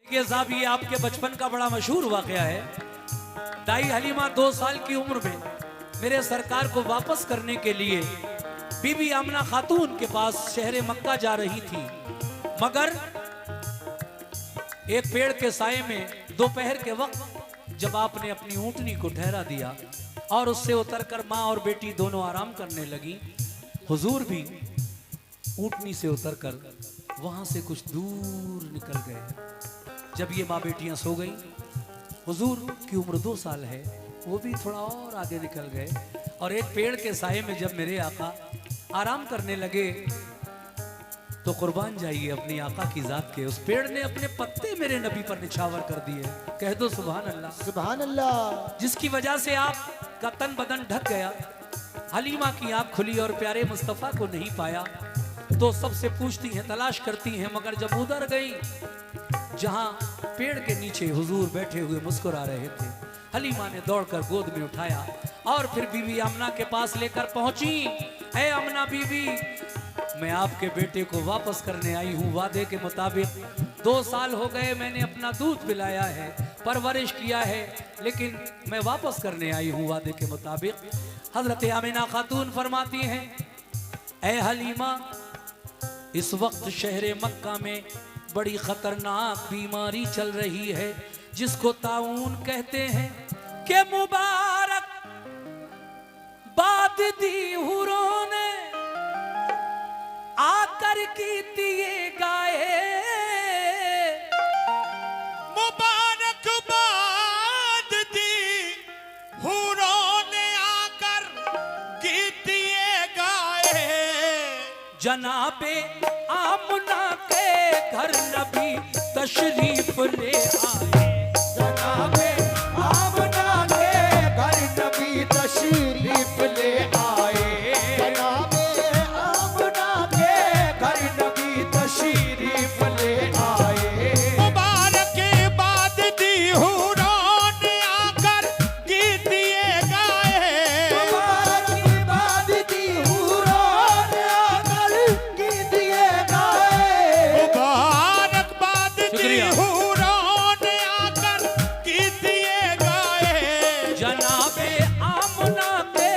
ये साहब, ये आपके बचपन का बड़ा मशहूर वाकया है। दाई हलीमा 2 साल की उम्र में मेरे सरकार को वापस करने के लिए बीबी आमना खातून के पास शहर मक्का जा रही थी, मगर एक पेड़ के साए में दोपहर के वक्त जब आपने अपनी ऊंटनी को ठहरा दिया और उससे उतरकर माँ और बेटी दोनों आराम करने लगी, हुजूर भी ऊंटनी से उतरकर वहां से कुछ दूर निकल गए। जब ये माँ बेटियां सो गई, हुजूर की उम्र 2 साल है, वो भी थोड़ा और आगे निकल गए और एक पेड़ के साए में जब मेरे आका आराम करने लगे तो कुर्बान जाइए अपनी आका की जात के, उस पेड़ ने अपने पत्ते मेरे नबी पर निछावर कर दिए। कह दो सुभान अल्लाह। सुभान अल्लाह। जिसकी वजह से आपका तन बदन ढक गया, हलीमा की आंख खुली और प्यारे मुस्तफा को नहीं पाया तो सबसे पूछती हैं, तलाश करती हैं, मगर जब उधर गई जहां पेड़ के नीचे हुजूर बैठे हुए मुस्कुरा रहे थे, हलीमा ने दौड़कर गोद में उठाया और फिर बीबी आमना के पास लेकर पहुंची। ऐ आमना बीबी, मैं आपके बेटे को वापस करने आई हूँ वादे के मुताबिक। 2 साल हो गए मैंने अपना दूध पिलाया है, परवरिश किया है, लेकिन मैं वापस करने आई हूँ वादे के मुताबिक। हजरत आमिना खातून फरमाती हैं, ऐ हलीमा, इस वक्त शहर मक्का में बड़ी खतरनाक बीमारी चल रही है जिसको ताऊन कहते हैं, कि मुबारक बाद दी हुरों ने आकर गीत ये गाए, मुबारक बाद दी हुरों ने आकर गीत ये गाए। जनाबे आमना के घर नबी तशरीफ ले आए, जनाबे आमना के घर नबी तशरीफ ले आए, जनाबे आमना के घर नबी तशरीफ ले आए। मुबारक बाद दी हुरों ने आकर गीत ये गाए। मुबारक बाद दी हुरों ने आकर गीत ये गाए। मुबारक बाद दी शुक्रिया। हुरों ने आकर गीत ये गाए। जनाबे आमना के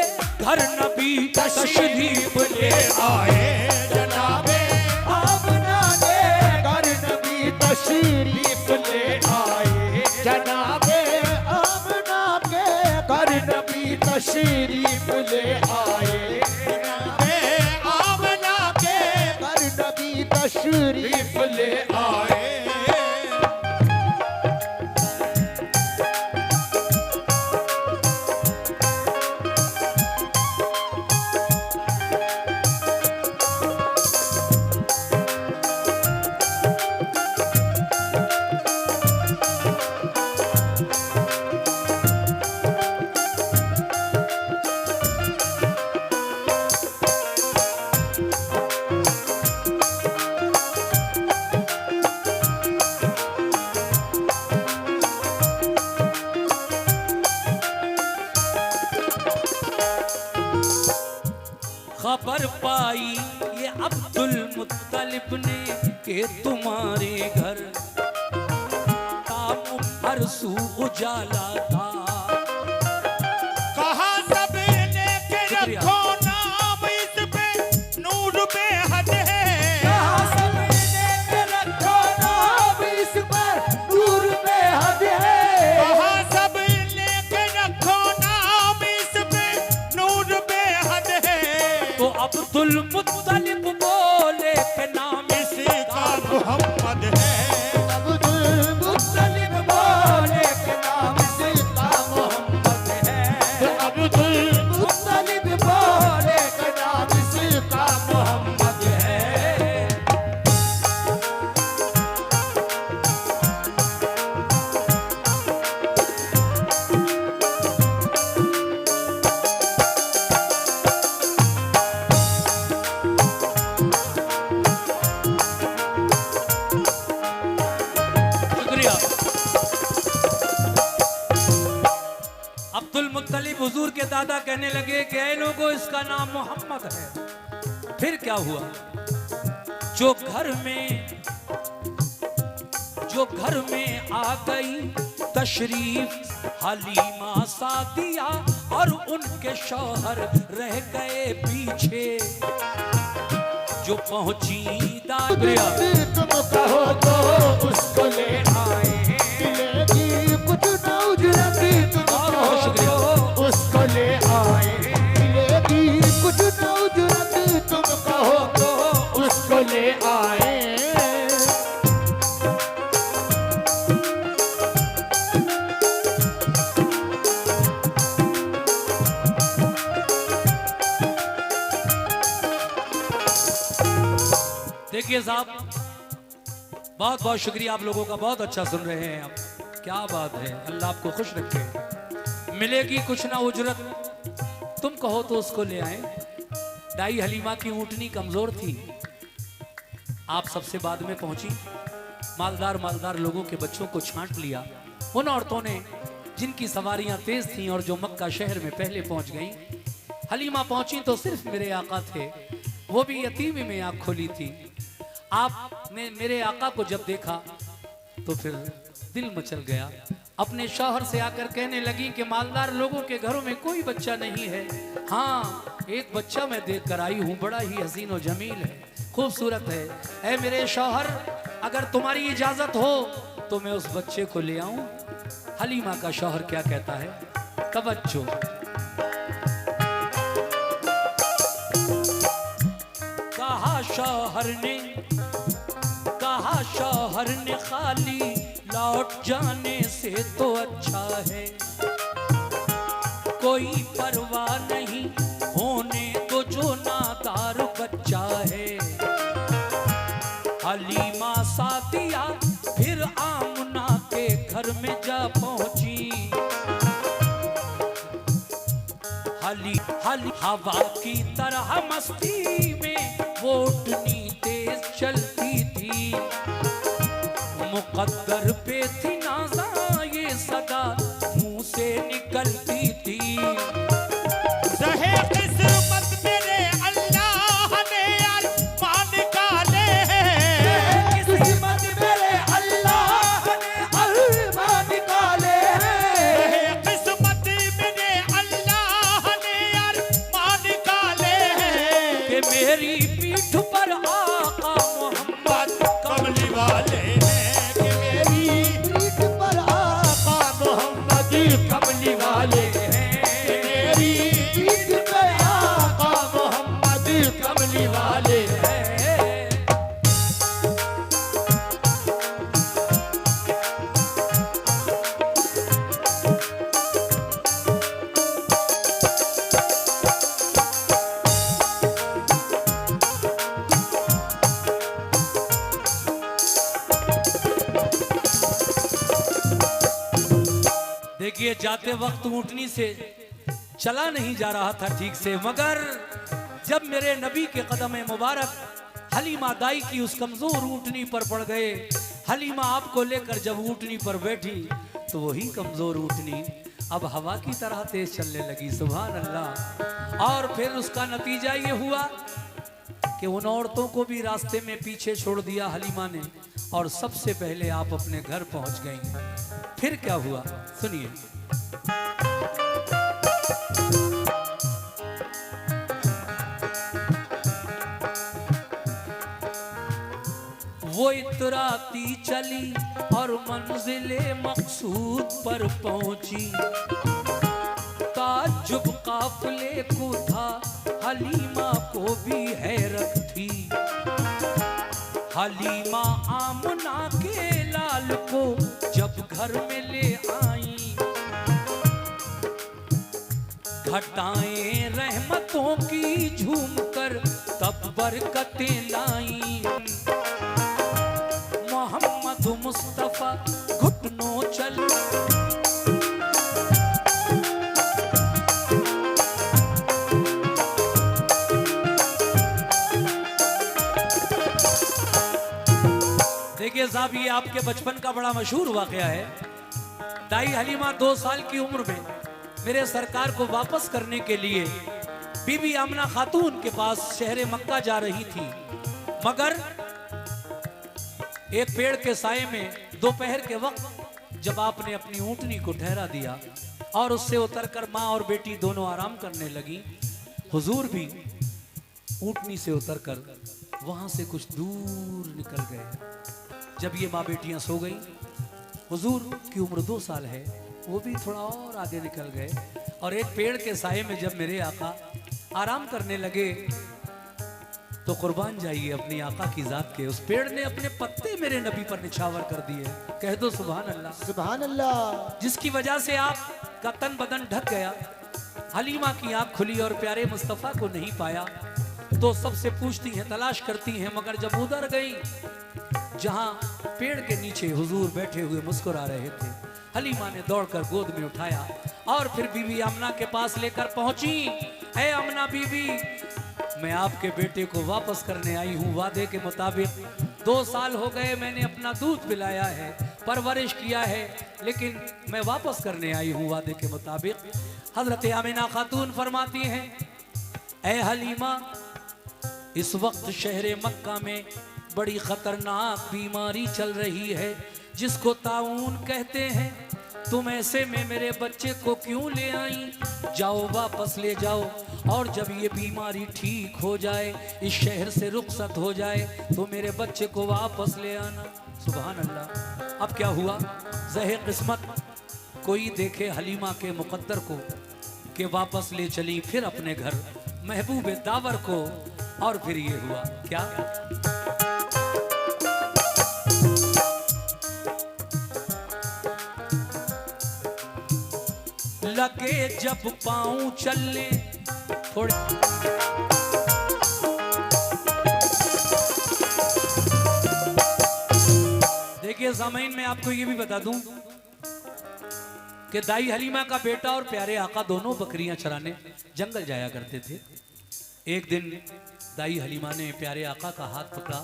घर नबी तशरीफ ले आए। जनाबे आमना के घर नबी तशरीफ ले आए, जनाबे आमना के घर नबी तशरीफ ले आए, जनाबे आमना के घर नबी तशरीफ ले आए। खबर पाई ये अब्दुल मुत्तलिब ने कि तुम्हारे घर ताम हर सू उजाला था। कहा सब लेके शुक्रिया। रखो नाम, इस पे नूर बेहद है। कहा सब लेके रखो नाम, इस पर नूर बेहद है। कहा सब लेके रखो नाम, इस पे नूर बेहद है। तो अब्दुल मुत्तलिब बोले के नाम इसका मोहम्मद है। अब्दुल मुत्तलिब बोले के नाम इसका मोहम्मद है। अब्दुल मुत्तलिब बोले के नाम इसका मोहम्मद है। शुक्रिया। अब्दुल मुत्तलिब हुजूर के दादा कहने लगे कि ऐ लोगों, इसका नाम मोहम्मद है। फिर क्या हुआ? जो घर में जो घर में आ गई तशरीफ हलीमा सादिया और उनके शौहर रह गए पीछे। जो पहुंची दादिया तुम कहो तो उसको ले आए, मिलेगी कुछ न उजरत तुम कहो तो उसको ले आए, मिलेगी कुछ न उजरत तुम कहो तो उसको ले आए। देखिए साहब, बहुत बहुत शुक्रिया आप लोगों का, बहुत अच्छा सुन रहे हैं आप, क्या बात है, अल्लाह आपको खुश रखे। मिलेगी कुछ ना उजरत तुम कहो तो उसको ले आए। दाई हलीमा की ऊँटनी कमजोर थी, आप सबसे बाद में पहुंची, मालदार मालदार लोगों के बच्चों को छांट लिया। उन औरतों ने जिनकी सवारियां तेज थीं और जो मक्का शहर में पहले पहुंच गईं, हलीमा पहुंची तो सिर्फ मेरे आका थे, वो भी यतीमी में आंख खोली थी। आपने मेरे आका को जब देखा तो फिर दिल मचल गया। अपने शौहर से आकर कहने लगी कि मालदार लोगों के घरों में कोई बच्चा नहीं है, हाँ एक बच्चा मैं देख कर आई हूँ, बड़ा ही हसीन और जमील है, खूबसूरत है। ऐ मेरे शौहर, अगर तुम्हारी इजाजत हो तो मैं उस बच्चे को ले आऊं। हलीमा का शौहर क्या कहता है, तवज्जो। कहा शौहर ने खाली लौट जाने से तो अच्छा है, कोई परवाह नहीं होने तो जो नादार बच्चा है। हलीमा सादिया फिर आमना के घर में जा पहुंची। हवा की तरह मस्ती में वो ऊँटनी तेज चलती थी, मुकद्दर पे थी नाज़ा ये सदा मुंह से निकलती थी। रहे किस्मत मेरे अल्लाह ने अरमान निकाले हैं, किस्मत मेरे अल्लाह ने अरमान निकाले हैं, रहे किस्मत मेरे अल्लाह ने अरमान निकाले हैं। कि मेरी पीठ पर आका मोहम्मद कमली वाले हैं, कि मेरी पीठ पर आका मोहम्मद कमली वाले हैं, मेरी पीठ पर आका मोहम्मद कमली वाले हैं। देखिए, जाते वक्त ऊँटनी से चला नहीं जा रहा था ठीक से, मगर जब मेरे नबी के कदम मुबारक हलीमा दाई की उस कमजोर ऊँटनी पर पड़ गए, हलीमा आपको लेकर जब ऊँटनी पर बैठी तो वही कमजोर ऊँटनी अब हवा की तरह तेज चलने लगी। सुभान अल्लाह। और फिर उसका नतीजा ये हुआ कि उन औरतों को भी रास्ते में पीछे छोड़ दिया हलीमा ने, और सबसे पहले आप अपने घर पहुंच गई। फिर क्या हुआ सुनिए। वो इतराती चली और मंजिले मकसूद पर पहुंची। ताज्जुब काफिले को था, हलीमा को भी हैरत थी। हलीमा आमना के लाल को जब घर में ले आई, घटाएं रहमतों की झूमकर तब बरकतें लाई। मोहम्मद मुस्तफा घुटनों चल, देखिए साहब, ये आपके बचपन का बड़ा मशहूर वाकया है। दाई हलीमा 2 साल की उम्र में मेरे सरकार को वापस करने के लिए बीबी आमना खातून के पास शहर मक्का जा रही थी, मगर एक पेड़ के साए में दोपहर के वक्त जब आपने अपनी ऊँटनी को ठहरा दिया और उससे उतरकर माँ और बेटी दोनों आराम करने लगी, हुजूर भी ऊँटनी से उतरकर वहां से कुछ दूर निकल गए। जब ये माँ बेटियां सो गईं, हुजूर की उम्र 2 साल है, वो भी थोड़ा और आगे निकल गए और एक पेड़ के साये में जब मेरे आका आराम करने लगे तो कुर्बान जाइए अपनी आका की जात के, उस पेड़ ने अपने पत्ते मेरे नबी पर निछावर कर दिए। कह दो सुभान अल्लाह। सुभान अल्लाह। जिसकी वजह से आपका तन बदन ढक गया, हलीमा की आंख खुली और प्यारे मुस्तफा को नहीं पाया तो सबसे पूछती हैं, तलाश करती हैं, मगर जब उधर गई जहां पेड़ के नीचे हुजूर बैठे हुए मुस्कुरा रहे थे, हलीमा ने दौड़कर गोद में उठाया और फिर बीबी आमना के पास लेकर पहुंची। है आमना बीबी, मैं आपके बेटे को वापस करने आई हूँ वादे के मुताबिक। 2 साल हो गए मैंने अपना दूध पिलाया है, परवरिश किया है, लेकिन मैं वापस करने आई हूँ वादे के मुताबिक। हजरत आमिना खातून फरमाती हैं, ऐ हलीमा, इस वक्त शहर मक्का में बड़ी खतरनाक बीमारी चल रही है जिसको ताऊन कहते हैं। तुम ऐसे में मेरे बच्चे को क्यों ले आई? जाओ वापस ले जाओ, और जब ये बीमारी ठीक हो जाए, इस शहर से रुखसत हो जाए, तो मेरे बच्चे को वापस ले आना। सुभान अल्लाह। अब क्या हुआ? ज़हे किस्मत कोई देखे हलीमा के मुकद्दर को कि वापस ले चली फिर अपने घर महबूब दावर को, और फिर ये हुआ क्या? लगे जब पाँव चलने थोड़े, देखिए सामईन, मैं आपको ये भी बता दूं कि दाई हलीमा का बेटा और प्यारे आका दोनों बकरियां चराने जंगल जाया करते थे। एक दिन दाई हलीमा ने प्यारे आका का हाथ पकड़ा,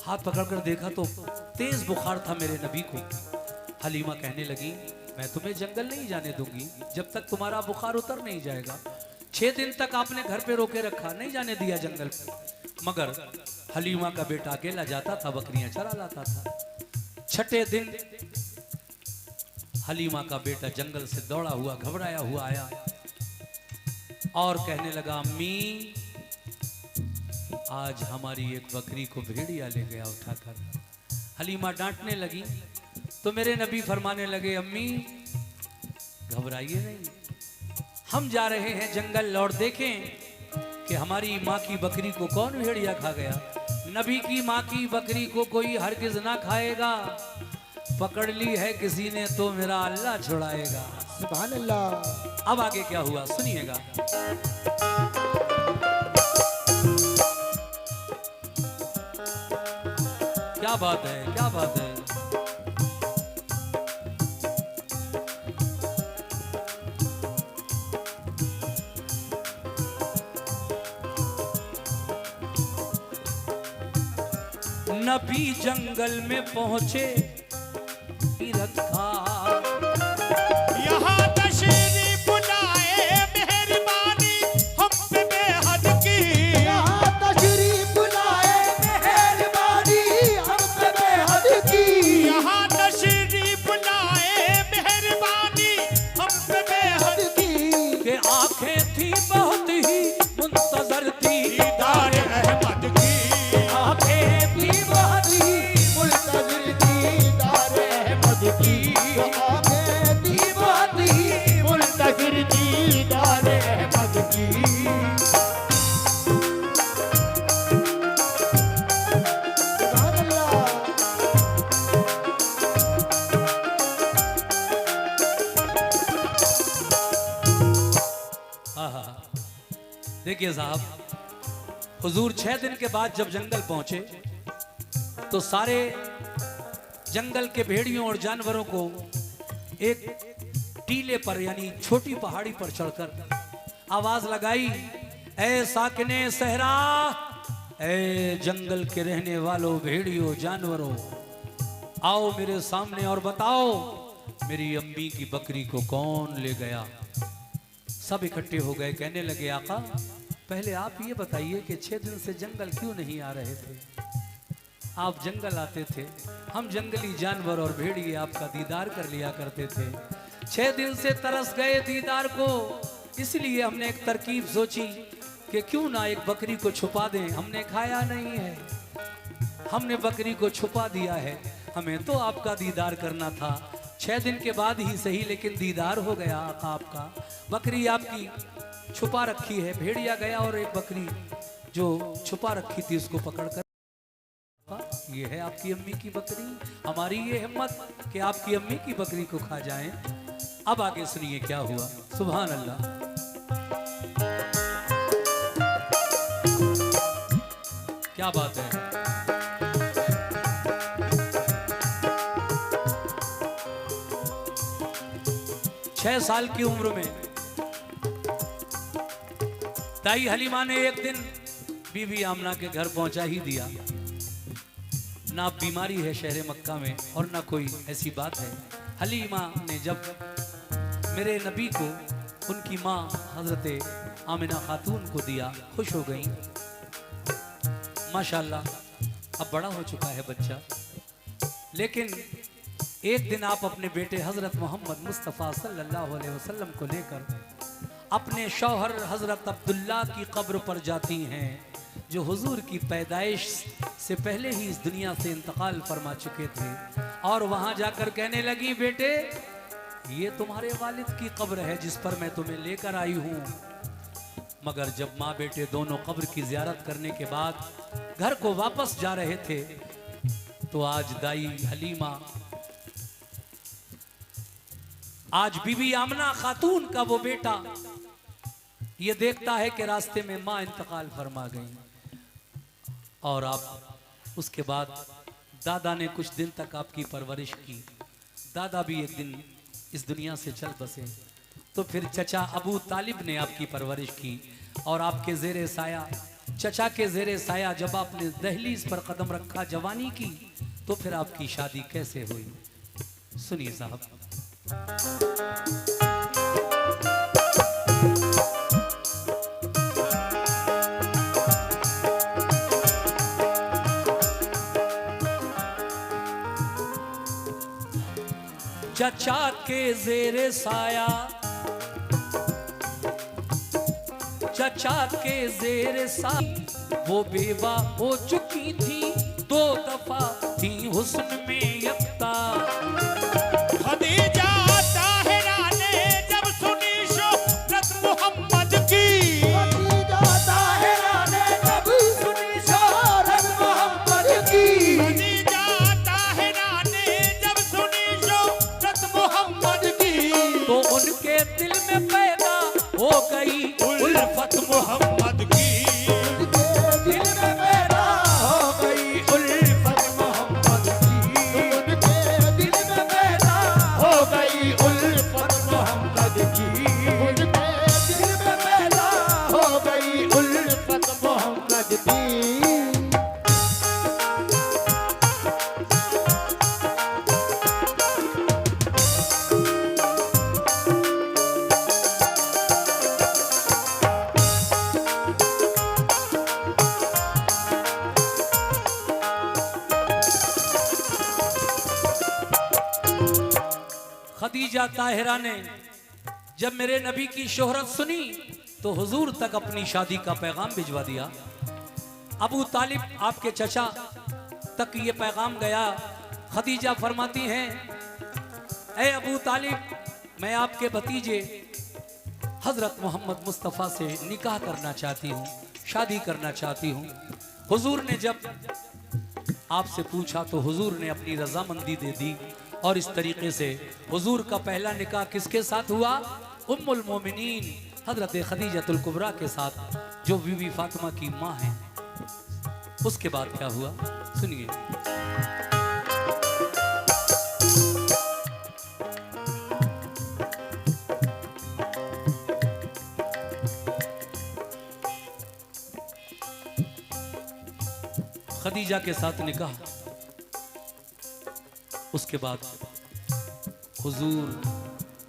हाथ पकड़कर देखा तो तेज बुखार था मेरे नबी को। हलीमा कहने लगी, मैं तुम्हें जंगल नहीं जाने दूंगी जब तक तुम्हारा बुखार उतर नहीं जाएगा। 6 दिन तक आपने घर पे रोके रखा, नहीं जाने दिया जंगल पे। मगर हलीमा का बेटा अकेला जाता था, बकरियां चरा लाता था। 6ठे दिन हलीमा का बेटा जंगल से दौड़ा हुआ, घबराया हुआ आया और कहने लगा, अम्मी, आज हमारी एक बकरी को भेड़िया ले गया उठाकर। हलीमा डांटने लगी तो मेरे नबी फरमाने लगे, अम्मी घबराइए नहीं, हम जा रहे हैं जंगल और देखें कि हमारी माँ की बकरी को कौन भेड़िया खा गया। नबी की माँ की बकरी को कोई हरगिज ना खाएगा, पकड़ ली है किसी ने तो मेरा अल्लाह छुड़ाएगा। सुभान अल्लाह। अब आगे क्या हुआ सुनिएगा। क्या बात है, क्या बात है। नबी जंगल में पहुंचे, रखा यहाँ तशरीफ लाए मेहरबानी हम पे बेहद की। यहाँ तशरीफ लाए मेहरबानी हम पे बेहद की। यहाँ तशरीफ लाए मेहरबानी हम पे बेहद की। के आंखें थी बहुत ही मुंतजर थी दीदार अहमद की। आंखें थी बहुत ही मुल्तज़िर दीदार अहमद की। आंखें थी बहुत ही मुल्तज़िर दीदार अहमद की। सुभान अल्लाह। देखिए साहब, हुजूर 6 दिन के बाद जब जंगल पहुंचे तो सारे जंगल के भेड़ियों और जानवरों को एक टीले पर यानी छोटी पहाड़ी पर चढ़कर आवाज लगाई, ऐ साकिने सहरा, ऐ जंगल के रहने वालों भेड़ियों जानवरों, आओ मेरे सामने और बताओ मेरी अम्मी की बकरी को कौन ले गया। सब इकट्ठे हो गए, कहने लगे, आका पहले आप ये बताइए कि 6 दिन से जंगल क्यों नहीं आ रहे थे। आप जंगल आते थे, हम जंगली जानवर और भेड़िए आपका दीदार कर लिया करते थे। 6 दिन से तरस गए दीदार को, इसलिए हमने एक तरकीब सोची कि क्यों ना एक बकरी को छुपा दें। हमने खाया नहीं है, हमने बकरी को छुपा दिया है। हमें तो आपका दीदार करना था, 6 दिन के बाद ही सही, लेकिन दीदार हो गया आपका। बकरी आपकी छुपा रखी है। भेड़िया गया और एक बकरी जो छुपा रखी थी उसको पकड़कर, ये है आपकी अम्मी की बकरी। हमारी ये हिम्मत कि आपकी अम्मी की बकरी को खा जाएं। अब आगे सुनिए क्या हुआ। सुभान अल्लाह। क्या बात है। छह साल की उम्र में दाई हलीमा ने एक दिन बीबी आमना के घर पहुंचा ही दिया। ना बीमारी है शहर मक्का में और ना कोई ऐसी बात है। हलीमा ने जब मेरे नबी को उनकी माँ हजरत आमिना खातून को दिया, खुश हो गई। माशाल्लाह अब बड़ा हो चुका है बच्चा। लेकिन एक दिन आप अपने बेटे हजरत मोहम्मद मुस्तफ़ा सल्लल्लाहु अलैहि वसल्लम को लेकर अपने शौहर हजरत अब्दुल्ला की कब्र पर जाती हैं, जो हुजूर की पैदाइश से पहले ही इस दुनिया से इंतकाल फरमा चुके थे। और वहां जाकर कहने लगी, बेटे ये तुम्हारे वालिद की कब्र है जिस पर मैं तुम्हें लेकर आई हूं। मगर जब माँ बेटे दोनों कब्र की ज़ियारत करने के बाद घर को वापस जा रहे थे, तो आज दाई हलीमा, आज बीबी आमना खातून का वो बेटा ये देखता है कि रास्ते में माँ इंतकाल फरमा गई। और आप उसके बाद दादा ने कुछ दिन तक आपकी परवरिश की। दादा भी एक दिन इस दुनिया से चल बसे। तो फिर चचा अबू तालिब ने आपकी परवरिश की और आपके ज़ेरे साया, चचा के ज़ेरे साया जब आपने दहलीज पर कदम रखा जवानी की, तो फिर आपकी शादी कैसे हुई। सुनिए साहब। चचा के ज़ेरे साया, चचा के ज़ेरे साया वो बेवा हो चुकी थी, 2 दफा थी हुस्न में यफ्ता। खदीजा ताहिरा ने जब सुनी शोहरत मोहम्मद की, खदीजा ताहिरा ने जब सुनी शोहरत मोहम्मद की, खदीजा ताहिरा ने जब सुनी शोहरत मोहम्मद की, तो उनके दिल में पैदा हो गई उल्फत मोहम्मद की। दिल में पैदा हो गई उल्फत मोहम्मद की, उनके दिल में पैदा हो गई उल्फत मोहम्मद की, उनके दिल में पैदा हो गई उल्फत मोहम्मद की। खदीजा ताहिरा ने जब मेरे नबी की शोहरत सुनी, तो हुजूर तक अपनी शादी का पैगाम भिजवा दिया। अबू तालिब आपके चचा तक ये पैगाम गया। खदीजा फरमाती हैं, ए अबू तालिब, मैं आपके भतीजे हजरत मोहम्मद मुस्तफ़ा से निकाह करना चाहती हूँ, शादी करना चाहती हूँ। हुजूर ने जब आपसे पूछा तो हुजूर ने अपनी रजामंदी दे दी। और इस तरीके से हुजूर का पहला निकाह किसके साथ हुआ? उम्मुल मोमिनीन हजरत खदीजतुल कुबरा के साथ, जो बीवी फातिमा की माँ हैं। उसके बाद क्या हुआ सुनिए। खदीजा के साथ निकाह, उसके बाद हुजूर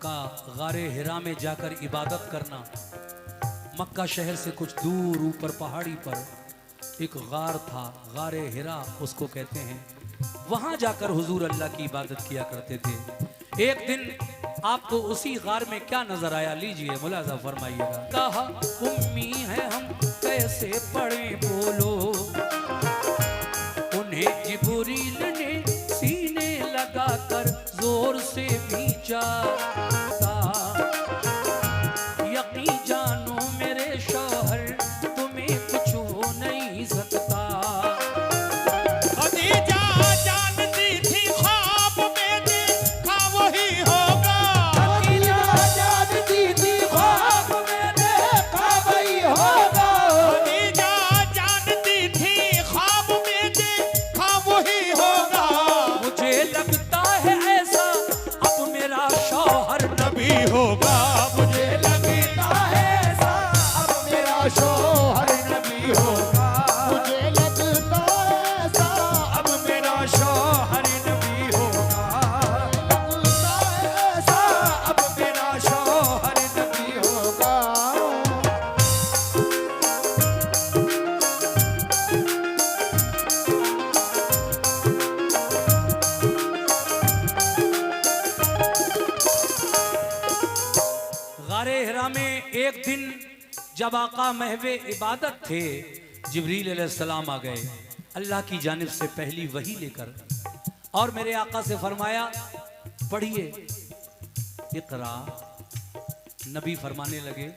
का गारे हिरा में जाकर इबादत करना, मक्का शहर से कुछ दूर ऊपर पहाड़ी पर एक गार था, गारे हिरा उसको कहते हैं। वहां जाकर हुजूर अल्लाह की इबादत किया करते थे। एक दिन आपको उसी गार में क्या नजर आया, लीजिए मुलाजा फरमाइएगा। कहा उम्मी है हम कैसे पढ़े बोलो, उन्हें जिब्रील ने सीने लगाकर जोर से भींचा। यकीन जानो मेरे शौहर तुम्हें कुछ हो नहीं सकता। खदीजा जानती थी ख्वाब में देखा वही होगा। खदीजा जानती थी ख्वाब में देखा वही होगा। खदीजा जानती थी ख्वाब में देखा वही होगा। मुझे लगता है ऐसा अब मेरा शौहर नबी होगा। मुझे लगता है ऐसा अब मेरा शौहर नबी होगा। मुझे लगता है ऐसा अब मेरा शौहर नबी होगा। लगता है ऐसा अब मेरा शौहर नबी होगा। गारे हिरा में एक दिन जब आका महवे इबादत थे, जिब्रील अलैहिस्सलाम आ गए अल्लाह की जानिब से पहली वही लेकर, और मेरे आका से फरमाया पढ़िए इकरा। नबी फरमाने लगे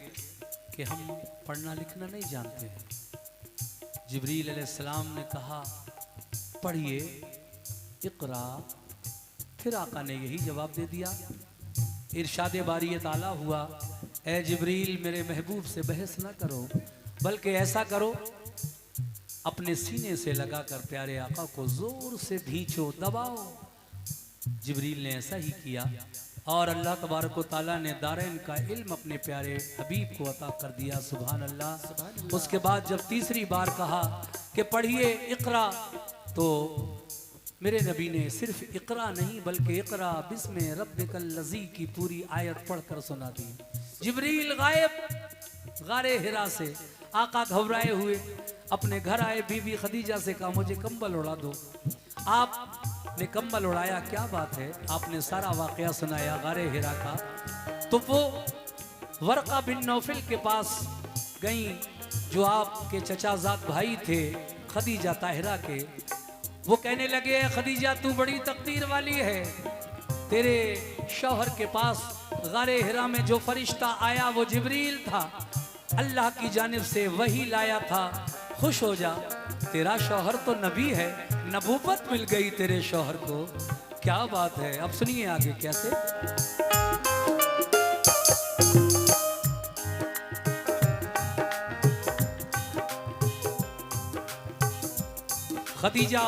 कि हम पढ़ना लिखना नहीं जानते हैं। जिब्रील अलैहिस्सलाम ने कहा पढ़िए इकरा। फिर आका ने यही जवाब दे दिया। इरशाद बारी ताला हुआ, ए जिब्रील मेरे महबूब से बहस ना करो, बल्कि ऐसा करो अपने सीने से लगाकर प्यारे आका को जोर से भींचो, दबाओ। जिब्रील ने ऐसा ही किया और अल्लाह तबारक व तआला ने दारैन का इल्म अपने प्यारे हबीब को अता कर दिया। सुभान अल्लाह। उसके बाद जब तीसरी बार कहा कि पढ़िए इकरा, तो मेरे नबी ने सिर्फ इकरा नहीं बल्कि इकरा बिस्मे रब्बिकल लज़ी की पूरी आयत पढ़कर सुना दी। जिब्रील गायब गारे हिरा से। आका घबराए हुए अपने घर आए, बीबी खदीजा से कहा मुझे कंबल उड़ा दो। आपने कंबल उड़ाया, क्या बात है, आपने सारा वाकया सुनाया गारे हिरा का। तो वो वर्का बिन नौफिल के पास गई जो आपके चचाजाद भाई थे खदीजा ताहिरा के। वो कहने लगे खदीजा तू बड़ी तकदीर वाली है, तेरे शौहर के पास गारे हिरा में जो फरिश्ता आया वो जिब्रील था, अल्लाह की जानिब से वही लाया था। खुश हो जा, तेरा शौहर तो नबी है, नबूवत मिल गई तेरे शौहर को। क्या बात है। अब सुनिए आगे कैसे। खदीजा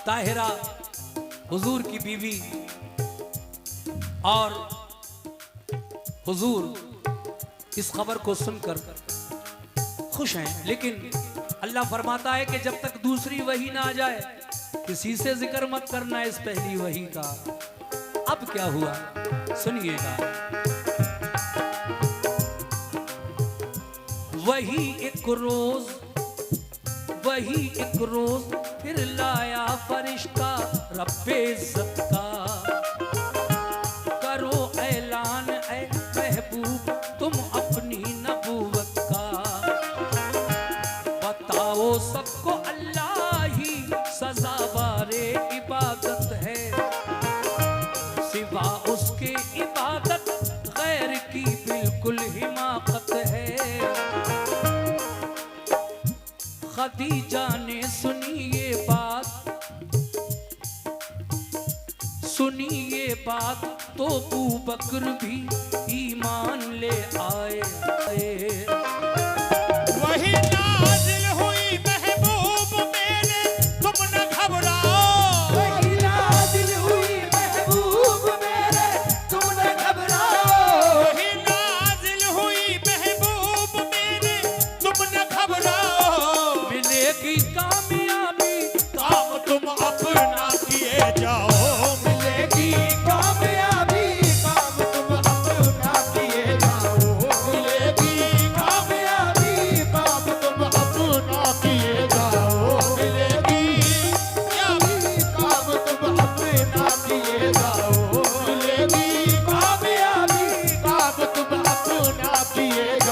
ताहिरा हुजूर की बीवी और हुजूर इस खबर को सुनकर खुश हैं, लेकिन अल्लाह फरमाता है कि जब तक दूसरी वही ना आ जाए किसी से जिक्र मत करना इस पहली वही का। अब क्या हुआ सुनिएगा। वही एक रोज फिर लाया फरिश्ता रब्बे इज्जत का। करो ऐलान ऐ महबूब तुम अपनी नबूवत का। बताओ सबको अल्लाह ही सजावारे इबादत है, सिवा उसके इबादत गैर की बिल्कुल हिमाकत है। खदीजा ने सुनी ये बात तो अबू बकर भी ईमान ले आए। वही नाज़िल हुई महबूब मेरे तुम न घबराओ। वही नाज़िल हुई महबूब मेरे तुम न घबराओ। वही नाज़िल हुई महबूब मेरे तुम न घबराओ। मिलेगी कामयाबी काम तुम अपना किए जाओ। मिलेगी कामयाबी काम तुम अपना किए जाओ। मिलेगी काम मिलेगी कामयाबी, काम तुम अपना पिएगा।